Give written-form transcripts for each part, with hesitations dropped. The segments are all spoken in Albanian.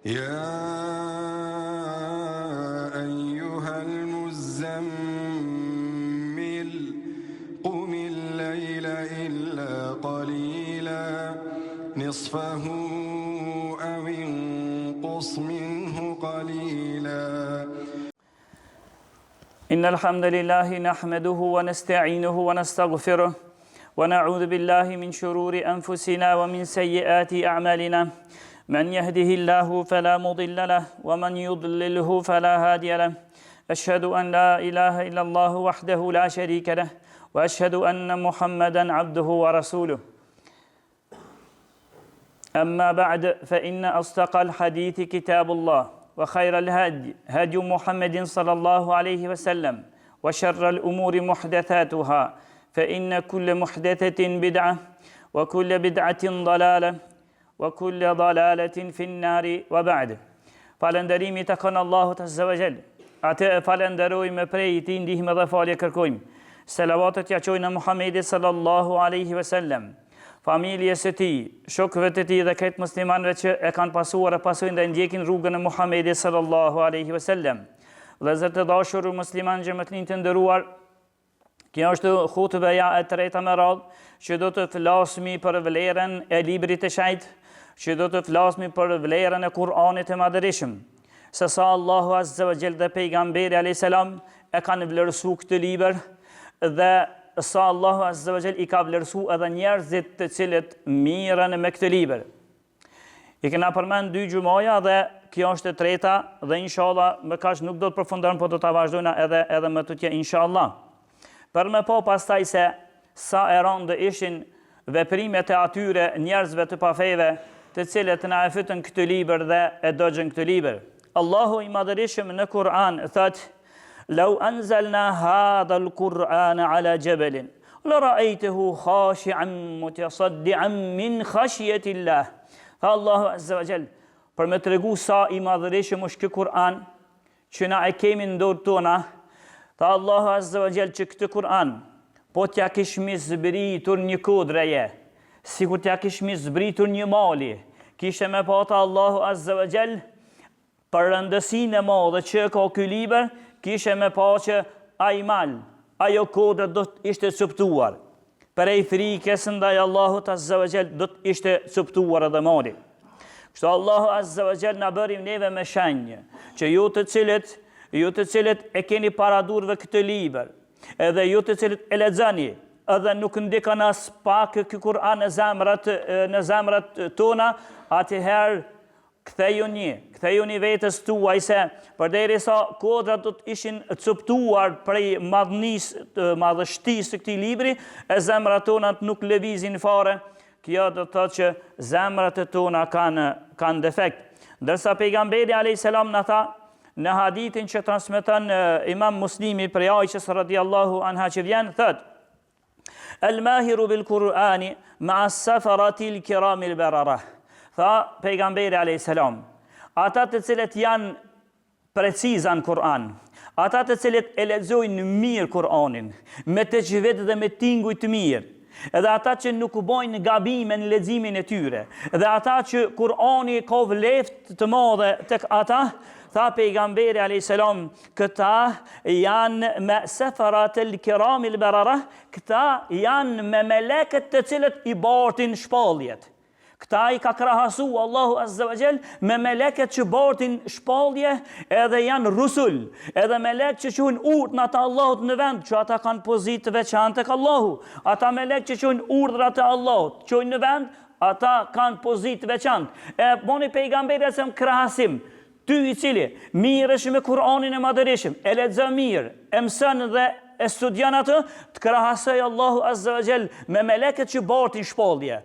يا أيها المزمل قم الليل إلا قليلا نصفه أو انقص منه قليلا إن الحمد لله نحمده ونستعينه ونستغفره ونعوذ بالله من شرور أنفسنا ومن سيئات أعمالنا من يهده الله فلا مضل له ومن يضلله فلا هادي له أشهد أن لا إله إلا الله وحده لا شريك له وأشهد أن محمدا عبده ورسوله أما بعد فإن أصدق الحديث كتاب الله وخير الهدي هدي محمد صلى الله عليه وسلم وشر الأمور محدثاتها فإن كل محدثة بدعة وكل بدعة ضلالة وكل ضلالة في النار وبعد falënderimi të kanë Allahut Azza wa Jall. Atë e falenderojmë prej tij ndihmë dhe falje kërkojmë. Selavatet ja çojnë Muhamedit sallallahu alaihi wasallam, familjes së tij, shokëve të tij dhe këtë muslimanëve që e kanë pasuar e pasojnë dhe ndjekin rrugën e Muhamedit sallallahu alaihi wasallam. Vëllezër të dashur muslimanë xhamatllin të nderuar, kjo është hutbeja e treta me radhë që do të flasmi për vlerën e librit të shenjtë, që do të flasmi për vlerën e Kur'anit të Madhërisëm, se sa Allahu Azza wa Jall dhe pejgamberi alayhis salam e kanë vlerësuar këtë libër dhe sa Allahu Azza wa Jall i ka vlerësuar edhe njerëzit të cilët mirën me këtë libër. I kena përmend 2 gjumaja dhe kjo është e treta dhe inshallah më kaq nuk do të përfundojmë, por do ta vazhdojna edhe më tutje inshallah. Për me po pastaj se sa e rëndë ishin veprimet e atyre njerëzve të pafeve të cilët na e fytën këtë libër dhe e dëgjën këtë libër. Allahu i Madhërisëm në Kur'an thot: "Law anzalna hadha al-Qur'ana ala jabalin la ra'aytahu khashi'an mutasaddian min khashyati Allah." Fa Allahu Azza wa Jall për me tregu sa i Madhërisëm është ky Kur'an që na e kemi në dorë tona. Tha Allahu Azza wa Jall që këtë Kur'an po t'ja kishmi zbritur një kodreje, sikur t'ja kishmi zbritur një mali, kishe me pata Allahu Azza wa Jall për rëndësinë e madhe që ka ky libër, kishe me pa që ai mal, ajo kodre do të ishte coptuar. Për e frikës ndaj Allahut Azza wa Jall do të ishte coptuar edhe mali. Kështu Allahu Azza wa Jall na bëri neve me shenjë që ju të cilët e keni paradurve këtë libër, edhe ju të cilët e lexoni, edhe nuk ndikon as pak ky Kur'an në zemrat tona, atëherë kthejuni vetes tuaj se përderisa kodrat do të ishin coptuar prej madhështisë së këtij libri, e zemrat tona nuk lëvizin fare. Kjo do të thotë që zemrat tona kanë defekt. Ndërsa pejgamberi alayhis salam na tha në hadithin që transmeton Imam Muslimi prej Aishës radhiyallahu anha që vjen, thot: "El-mahiru bil-Qur'ani ma'a as-safarati al-kirami al-barara." Tha pejgamberi alayhis salam, ata të cilët janë preciza në Kur'an, ata të cilët e lexojnë mirë Kur'anin, me tajvid dhe me tinguj të mirë, edhe ata që nuk bojnë gabime në leximin e tyre, edhe ata që Kur'ani ka vleftë të madhe tek ata, tha pejgamberi alayhis salam, këta janë me safarat al-kiram al-barara, këta janë me melekët të cilët i bartin shpalljet. Këta i ka krahasu Allahu Azza wa Jall me melekët që bartin shpallje, edhe janë rusul, edhe melekë që quhen urdhrat e Allahut në vend, që ata kanë pozitë të veçantë tek Allahu. Ata melekë që quhen urdhrat e Allahut, quhen në vend, ata kanë pozitë të veçantë. E boni pejgamberi se krahasim. Ty i cili mirësh me Kur'anin e Madhërisëm, e lexon mirë, e mëson dhe e studion atë, të krahasoj Allahu Azza wa Jall me melekët që bartin shpallje.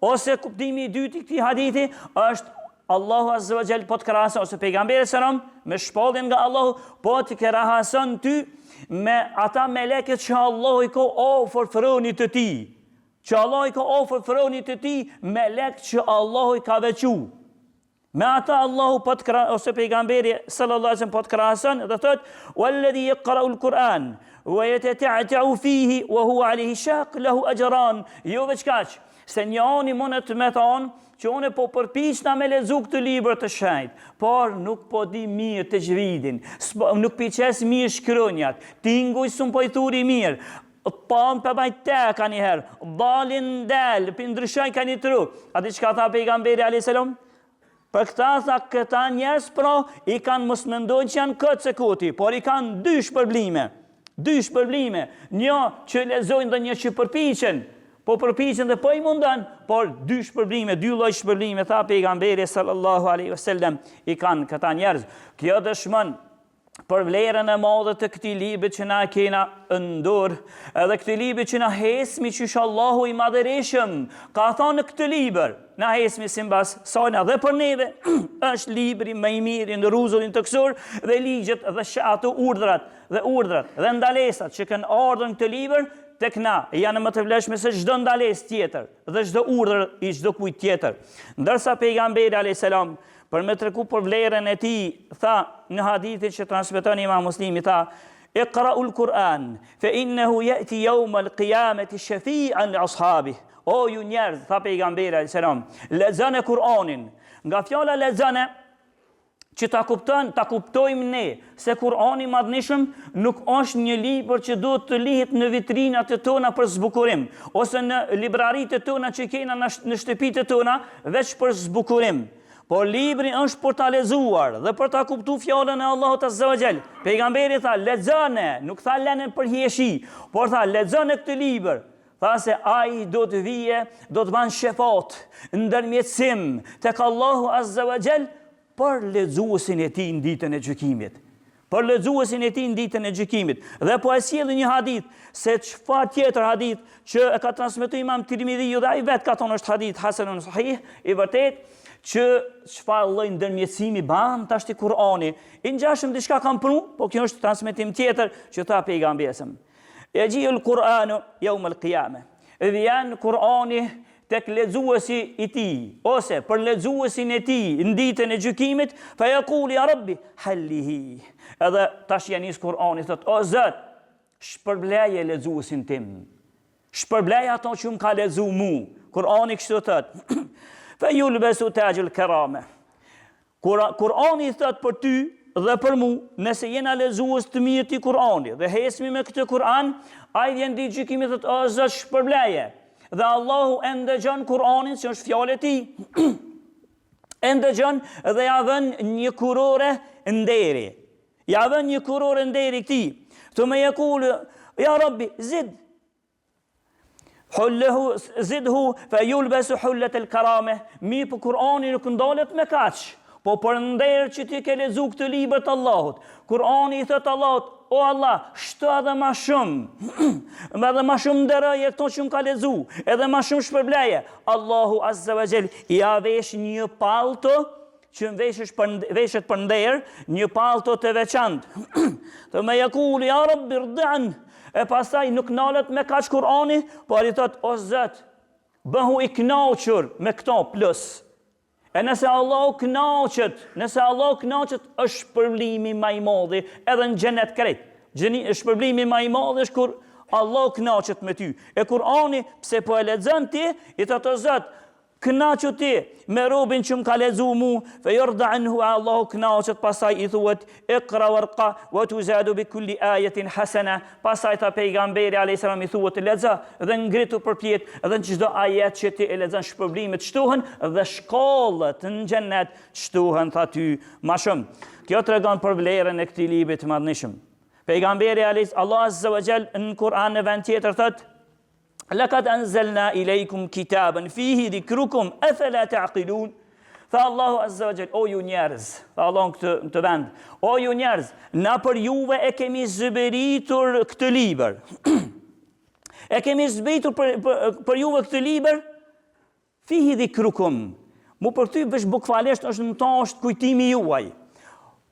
Ose kuptimi i dytë i këtij hadithi është Allahu Azza wa Jall po të krahason, ose pejgamberi sallam me shpalljen nga Allahu, po të krahason ty me ata melekët që Allahu i ka ofër fronit të tij. Që Allahu i ka ofër fronit të tij, melekë që Allahu i ka veçuar. Me ata Allahu po të krahason, ose pejgamberi sallallahu alaihi wasallam po të krahason dhe thotë: "Walladhi yaqra'u al-Qur'an wa yatata'u fihi wa huwa alayhi shaq lahu ajran." Jo veç kaq, se njëri mund të më thonë që une po përpiqna me lexu këtë libër të shenjtë, por nuk po di mirë të gjvidin, nuk piqes mirë shkronjat, tinguj s'un po i thuri mirë, pam për bajt te ka njëherë, dalin del, për ndryshoj ka një tru. A di qka tha pejgamberi a.s. Për këta njerës pra, i kanë mos mendojnë që janë këtë se kuti, por i kanë dy shpërblime, një që lexojnë dhe një që përpiqen, po përpiqen dhe po i mundan, por dy lloj shpërblime, tha pejgamberi sallallahu alaihi wasallam, i kanë këta njerëz. Kjo dëshmon për vlerën e madhe të këtij libri që na kena në dorë, edhe këtij libri që na hesmi që Allahu i madhërisëm ka thënë në këtë libër, na hesmi simbas sajna dhe për neve është libri më i mirë në rrezullin të kësor dhe ligjet dhe ato urdhrat dhe ndalesat që kanë ardhur në këtë libër tek na janë më të vlefshme se çdo ndalesë tjetër dhe çdo urdhër i çdo kujt tjetër. Ndërsa pejgamberi alayhis salam për me treku për vlerën e tij, tha në hadithin që transmeton Imam Muslimi, tha: "Iqra'ul Qur'an, fa innahu ya'ti yawm al-qiyamati shafi'an li ashabihi." O ju njerëz, tha pejgamberi alayhis salam, lexoni Kur'anin. Nga fjala lexone që ta kuptojmë ne se Kur'ani madhënishëm nuk është një libër që duhet të lihet në vitrinat e tona për zbukurim, ose në libraritë e tona që kena në shtëpitë e tona veç për zbukurim. Por libri është për ta lexuar dhe për ta kuptuar fjalën e Allahut Azza wa Jall. Pejgamberi tha lexone, nuk tha lënë për hieshi, por tha lexone këtë libër. Tha se ai do të vije, do të banë shefat, ndërmjetësim tek Allahu Azza wa Jall për lexuesin e tij në ditën e gjykimit. Dhe po e sjellë një hadith se çfarë tjetër hadith që e ka transmetuar Imam Tirmidhiu dhe ai vet ka thonë është hadith hasanun sahih, i vërtet që çfarë lloj ndërmjetësimi ban tash ti Kur'ani. I ngjashëm diçka kam punu, po kjo është transmetim tjetër që tha pejgamberi. Yaji'ul Qur'anu yawm al-qiyamah. Vjen Kur'ani tek lexuesi i tij, ose për lexuesin e tij në ditën e gjykimit, fa yaqulu ya rabbi hallihi. Edhe tash janis Kur'ani thot: o Zot, shpërbleje lexuesin tim. Shpërbleje ato që më ka lexuar mu. Kur'ani kështu thot. Fa yulbasu tajul karama. Kur'ani thot për ty dhe për mu, nëse jena lexues të mirë ti Kur'ani dhe hesmi me këtë Kur'an, ai vjen ditë gjykimit thot: o Zot, shpërbleje. Dhe Allahu e ndëgjon Kur'anin, që është fjalë e tij. E ndëgjon dhe ja vën një kurore nderi. Ja vën një kurore nderi këtij. Thumma yaqulu ya rabbi zid. Hullahu zidhu fa yulbasu hullat al-karama. Mi për Kur'ani nuk ndalet me kaç, po për nder që ti ke lexuar këtë libër të Allahut. Kur'ani i thot Allahut: o Allah, shto edhe ma shumë, edhe ma shumë ndërëje këto që më ka lezu, edhe ma shumë shpërbleje. Allahu Azza wa Jall ja vesh një palto, që veshet për nder, një palto të veçantë. Të me yaqulu ya rabbi rdi'an, e pasaj nuk nalet me kaq Kur'ani, por i thot: o Zot, bëhu i kënaqur me këto plus. E nëse Allah kënaqet, është shpërblimi më i madh edhe në xhenet krejt. Shpërblimi më i madh është kur Allah kënaqet me ty. E Kur'ani pse po e lexon ti, i thotë: o Zot, kënaqu ti me robën që më ka lexuar mu, fe yurda anhu, Allahu kënaqet, pasaj i thuhet: iqra warqa wa tuzadu bi kulli ayatin hasana. Pasaj ta pejgamberi alayhis salam i thuhet: lexo dhe ngritu përpjet, dhe në çdo ajet që ti e lexon shpërblimet shtohen dhe shkallët në xhenet shtohen, tha ty më shumë. Kjo tregon për vlerën e këtij libri të madhëshëm. Pejgamberi Allah Azza wa Jall në Kur'an në vend tjetër thotë: laqad anzalna ilaykum kitaban fihi dhikrukum afala ta'qilun. Tha Allahu Azza wa Jall: o ju njerëz, tha Allah në këtë vend, o ju njerëz, na për juve e kemi zbëritur këtë libër. E kemi zbëritur për juve këtë libër, fihi dhikrukum. Mu për ty veç bukfalesht është në ta është kujtimi juaj.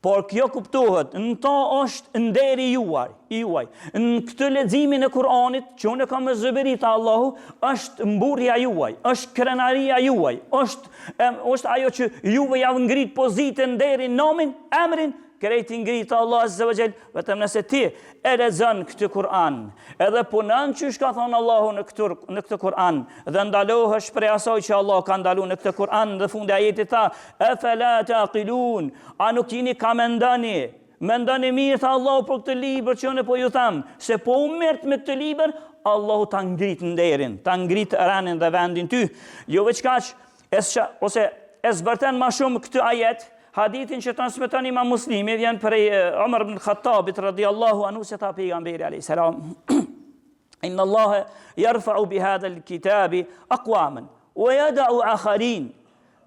Por kjo kuptohet, në ta është nderi juaj. Në këtë leximin e Kur'anit, që unë kam me zëberit Allahu, është mburja juaj, është krenaria juaj, është ajo që juve javë ngrit pozitën, nderin, nomin, emrin krejt i ngritë Allah Azza wa Jall, vetëm nëse ti e lexon këtë Kur'an, edhe punon çysh ka thonë Allahu në këtë Kur'an, dhe ndalohesh prej asaj që Allah ka ndaluar në këtë Kur'an, dhe fundi ajetit tha, afala taqilun, a nuk jeni ka mendoni mirë, tha Allahu për këtë libër që unë po ju tham, se po u merrt me këtë libër, Allahu ta ngrit nderin, ta ngrit ranin dhe vendin ty. Jo veç kaq, ose e zbërten ma shumë këtë ajet, hadithin që transmeton Imam Muslimi, vjen prej Umar ibn Khattabit radhiyallahu anhu, se tha pejgamberi alayhis salam, inna Allaha yarfa'u bi hadha al-kitabi aqwaman wa yad'u akharin.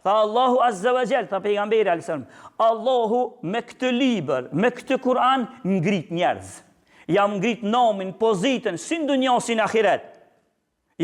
Tha Allahu Azza wa Jall, tha pejgamberi alayhis salam, Allahu me këtë libër, me këtë Kur'an ngrit njerëz. Jam ngrit nomin, pozitën, si në dunjë si në ahiret.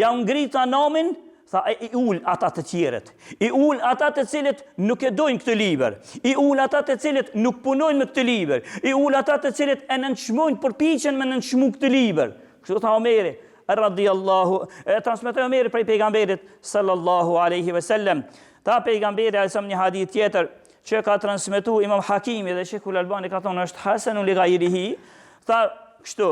Jam ngrit nomin, tha i ul ata të tjerët. I ul ata të cilët nuk e dojnë këtë libër. I ul ata të cilët nuk punojnë me këtë libër. I ul ata të cilët e nënçmojnë, përpiqen me nënçmu këtë libër. Kështu tha Omeri radhiyallahu, transmetoi Omeri prej pejgamberit sallallahu alaihi wasallam. Ta pejgamberi alsam një hadith tjetër që ka transmetu Imam Hakimi dhe Sheikhul Albani ka thonë është hasanun li ghayrihi, tha kështu: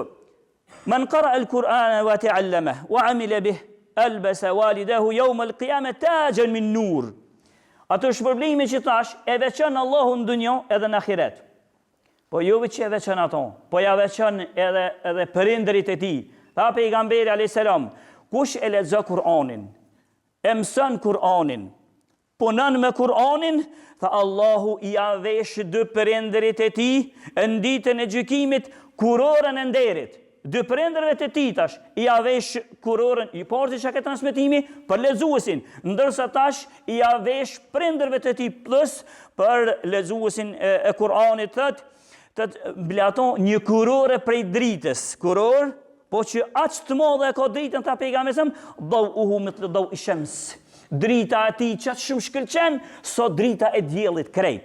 "Man qara al-Qur'ana wa ta'allama wa 'amila bih, albasa walidahu yawm al-qiyamah tajan min nur." Ato shpërblimi që tash e veçon Allahu në dunjë edhe në ahiret. Po jo veç e veçon ato, po ja veçon edhe prindërit e tij. Tha pejgamberi alayhis salam, kush e lexon Kur'anin, e mëson Kur'anin, punon me Kur'anin, tha Allahu i avesh dy prindërit e tij në ditën e gjykimit kurorën e nderit. Dy prindërve të tij tash i avesh kurorën, i porti që ka transmetimi për lexuesin, ndërsa tash i avesh prindërve të tij plus për lexuesin e Kur'anit, thotë blaton një kurore prej dritës, kuror, po që aq të madhe ka dritën, tha pejgamberi, dawuhu mithl dawi shams. Drita e tij qatë shumë shkëlqen, so drita e diellit krejt.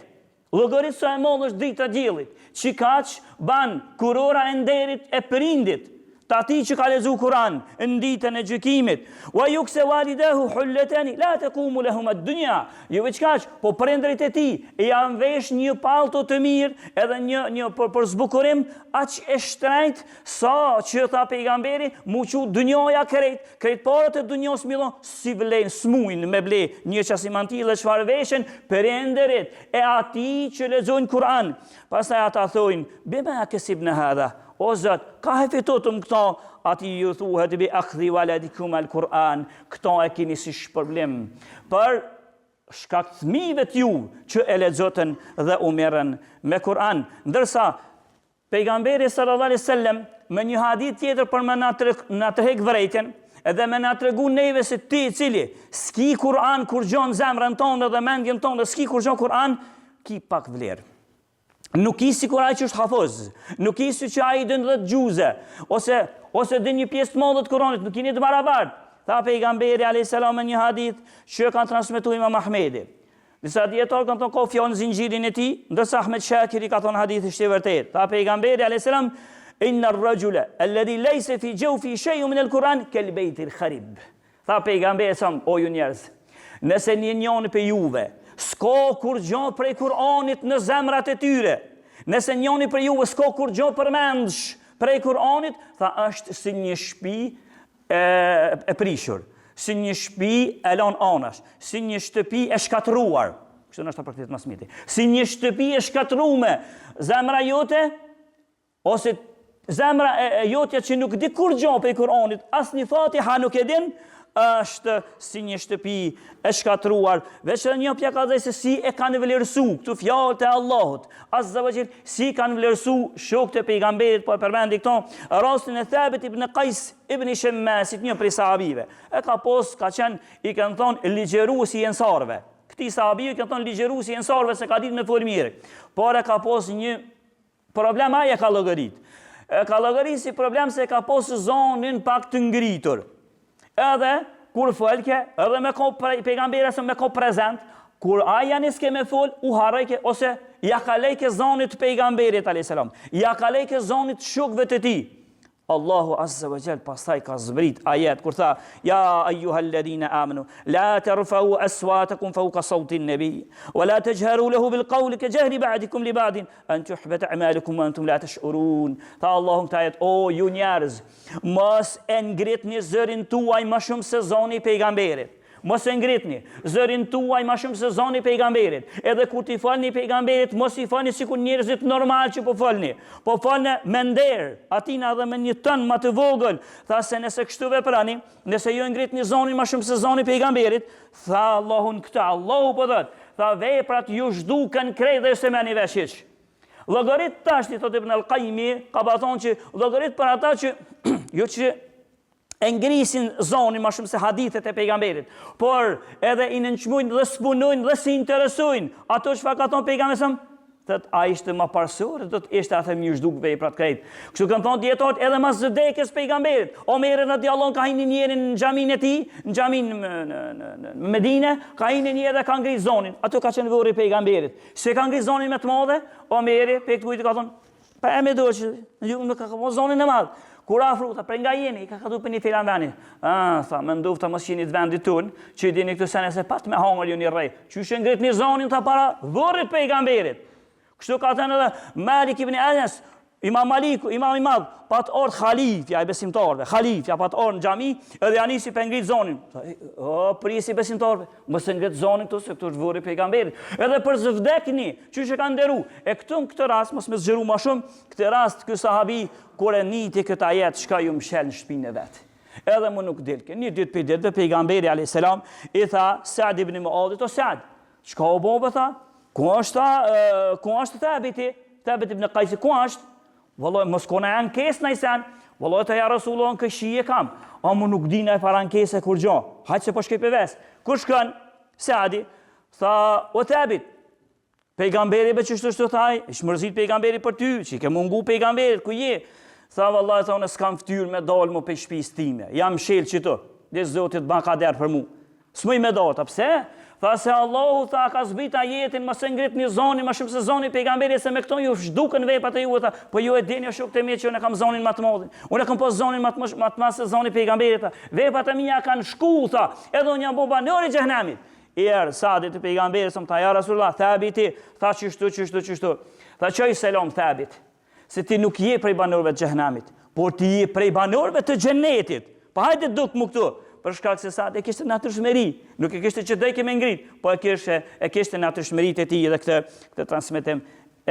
Llogarit sa e madhe është drita e diellit, që kaq ban kurora e nderit e prindit, të atij që ka lexuar Kur'an në ditën e gjykimit. Wa yuksa walidahu hullatani la taqumu lahum ad-dunya. Jo veç kaq, po prindërit e tij janë vesh një pallto të mirë, edhe një për zbukurim aq e shtrenjtë sa që tha pejgamberi, muqu dunjoja krejt parët e dunjos millon si vlen smuin me ble një çasi mantillë çfarë veshen prindërit e atij që lexojnë Kur'an. Pastaj ata thojnë, bima kasibna hadha. O Zot, ka e fitotëm këto, ati ju thuhet bi akhdhi waladikum al-Kur'an, këto e kini si shpërblim për shkak të fëmijëve t'ju që e lexoten dhe u merren me Kur'an. Ndërsa pejgamberi sallallahu alaihi wasallam me një hadith tjetër për më na tërheq vërejtjen, edhe me na tregu neve se ti i cili s'ki Kur'an kur gjon zemrën tonë dhe mendjen tonë, s'ki kur gjon Kur'an, ki pak vlerë. Nuk i si kur ai që është hafoz, nuk i si që ai dën 10 gjuze, ose dën një pjesë të madhe të Kuranit, nuk jeni të barabartë. Tha pejgamberi alayhis salam në një hadith që kanë transmetuar Imam Ahmedi. Disa dietarë kanë thonë ka fjalën zinxhirin e tij, ndërsa Ahmed Shakiri ka thonë hadithi është i vërtetë. Tha pejgamberi alayhis salam, inna ar-rajula alladhi laysa fi jawfi shay'un min al-Quran kal bayt al-kharib. Tha pejgamberi sa o ju njerëz, nëse njëri për juve s'ka kur gjo prej Kur'anit në zemrat e tyre, nëse njëri për juve s'ka kur gjo përmendsh prej Kur'anit, tha është si një shtëpi e prishur, si një shtëpi e lën anash, si një shtëpi e shkatruar. Kështu është praktikisht më smiti. Si një shtëpi e shkatruar, zemra jote ose zemra e jotja që nuk di kur gjo prej Kur'anit, as një Fatiha nuk e din, është si një shtëpi e shkatruar. Veç një pja ka dhe se si e kanë vlerësu këtu fjalët e Allahut Azza wa Jall, si kanë vlerësu shokët e pejgamberit, po e përmendi këto rastin e Thabit ibn Qais ibn Shammasit, një prej sahabive. E ka qenë, i kanë thonë ligjeruesi i ensarve. Këti sahabive kanë thonë ligjeruesi i ensarve se ka ditë me folë mirë. Por e ka pos një problem, aje ka llogarit. Ka llogarit si problem se ka pos zonin pak të ngritur. Edhe kur folke, edhe me ko pejgamberi se me ko prezent, kur aja niske me fol, u harrejke ose ja ka lejke zonit pejgamberit alayhis salam, ja ka lejke zonit shokëve të tij. Allahu Azza wa Jall pastaj ka zbrit ajet kur tha ja ayyuhalladhina amanu la tarfa'u aswatakum fawqa sawti an-nabi wa la tajharu lahu bil qawli ka jahri ba'dikum li ba'din an tuhbata a'malukum wa antum la tash'urun. Tha Allahu ta ajet o ju njerëz mos e ngritni zërin tuaj më shumë se zoni pejgamberit. Mos e ngritni zërin tuaj më shumë se zoni pejgamberit. Edhe kur ti falni pejgamberit, mos i falni sikur njerëzit normal që po falni. Po falni me nder, atina dhe me një tën më të vogël. Tha se nëse kështu veprani, nëse ju ngritni zonin më shumë se zoni pejgamberit, tha Allahun këta, Allahu po thot, tha veprat ju zhduken krejt dhe se merrni vesh hiç. Llogarit tashti thot Ibn al-Qayyimi, ka thonë që llogarit për ata që jo që e ngrisin zonin më shumë se hadithet e pejgamberit, por edhe i nënçmojnë dhe spunojnë dhe si interesojnë ato çfarë ka thonë pejgamberi, thot a ishte më parësor, do të ishte atë më zhduk veprat krejt. Kështu kanë thonë dietarët edhe mas vdekjes pejgamberit. Omer radiallahu ka hini njërin në xhamin e tij, në xhamin në Medinë, ka hini një edhe ka ngrit zonin. Ato ka qenë vëri pejgamberit. Se ka ngrit zonin më të madhe, Omeri pe këtë kujt ka thonë, pa e më dosh, nuk ka zonin e madh. Kur afruta, për nga jeni, ka kadu për një filan veni. Tha, me ndufta mos qenit vendit tunë, që i dini këtë sene se pat me hangër ju një rej. Që shë ngrit një zonin të para vërit pejgamberit. Kështu ka thënë edhe Malik ibn Anas, Imam Maliku, imam i madh, pat orë khalifja e besimtarve, khalifja pat orë në xhami, edhe anisi për ngrit zonin. Prisi besimtarve, mos e ngrit zonin këtu, se këtu është vëri pejgamberit. Edhe për zvdekni, që që ka nderu. E këtu në këtë rast, mos me zgjeru ma shumë, këtë rast ky sahabi, kur e niti këtë ajet, shka ju mshel në shpinë e vetë. Edhe më nuk dilke. Një ditë për ditë, pejgamberi a.s. I tha, Sa'd ibn Mu'adhit, o Sa'd, çka o bobe, tha? Ku është Thabiti? Thabit ibn Qajsi, ku është? Vallaj, mos kona e ankes në i sen. Vallaj, të ja Rasulullah në këshije kam. A mu nuk dina e para ankese kur gjo. Hajtë se po shkej për ves. Kur shkën, Sa'di, tha, o Thabit, pejgamberi be qështu shtu thaj, ish mërzit pejgamberi për ty, që i ke mungu pejgamberit, ku je? Tha, vallaj, tha, unë s'kam ftyrë me dalë mu për shpis time. Jam shel që tu, dhe zotit ban ka derë për mu. S'muj me dalë, ta pse? Tha se Allahu tha ka zbita jetin, mos e ngrit një zoni, më shumë se zoni pejgamberi, se me këto ju zhdukën veprat e ju, tha, po ju e dini shok të mi që unë kam zonin më të madh. Unë kam pas zonin më të madh se zoni pejgamberit. Veprat e mia kanë shku, tha, edhe unë jam banor i xhenemit. Sa'di të pejgamberit, tha ja Rasulullah, Thabiti, tha çështu. Tha çoj selam Thabit, se ti nuk je prej banorëve të xhenemit, por ti je prej banorëve të xhenetit. Pa hajde duk mu këtu. Për shkak se Sa'di e kishte natyrshmëri, nuk e kishte që dej me ngrit, po e kishte natyrshmëritë e tij dhe këtë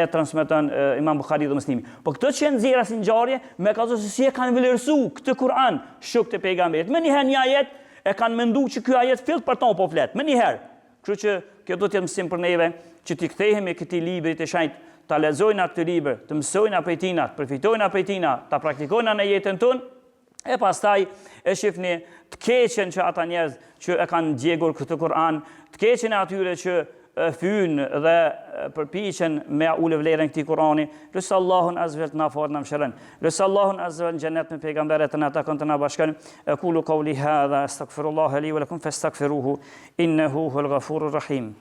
transmeton Imam Buhari dhe Muslimi. Po këtë që nxjerra si ngjarje, me ka thënë se si e kanë vlerësuar këtë Kur'an shokët e pejgamberit. Më një herë një ajet e kanë menduar që ky ajet fill për ton po flet. Më një herë. Kështu që kjo do të jetë mësim për neve që të kthehemi këtij libri të shenjtë, ta lexojnë atë libër, të mësojnë prej tij, të përfitojnë prej tij, ta praktikojnë në jetën tonë. E pastaj e shifni të keqen që ata njerëz që e kanë djegur këtë Kur'an, të keqen e atyre që fynë dhe përpiqen me ulë vlerën këtij Kur'ani. Lutë Allahun azza wa jalla na fal na mshëron. Lutë Allahun azza wa jalla xhenet me pejgamberët e ata kanë të na bashkon. Aqulu qawli hadha astaghfirullah li wa lakum fastaghfiruhu innahu huwal ghafurur rahim.